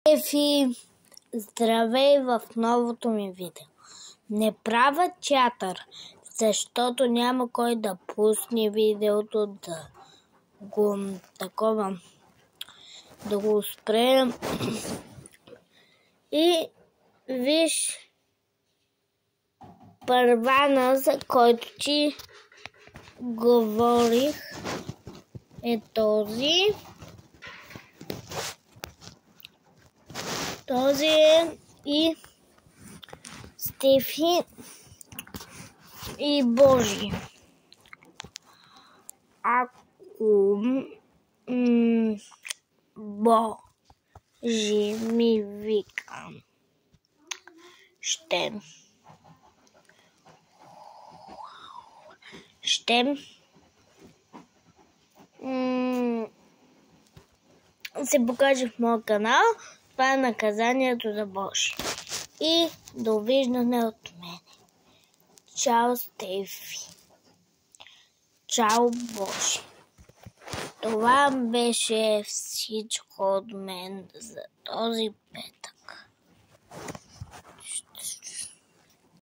Ефи, здравей в новото ми видео. Не правя театър, защото няма кой да пусне видеото, да го спре. И виж първана, за който ти говорих, е този. Този е и Стефи и Божи. Ако Божи ми вика, ще се покаже в моя канал. Това е наказанието за Божи. И довиждане от мене. Чао, Стефи. Чао, Божи. Това беше всичко от мен за този петък.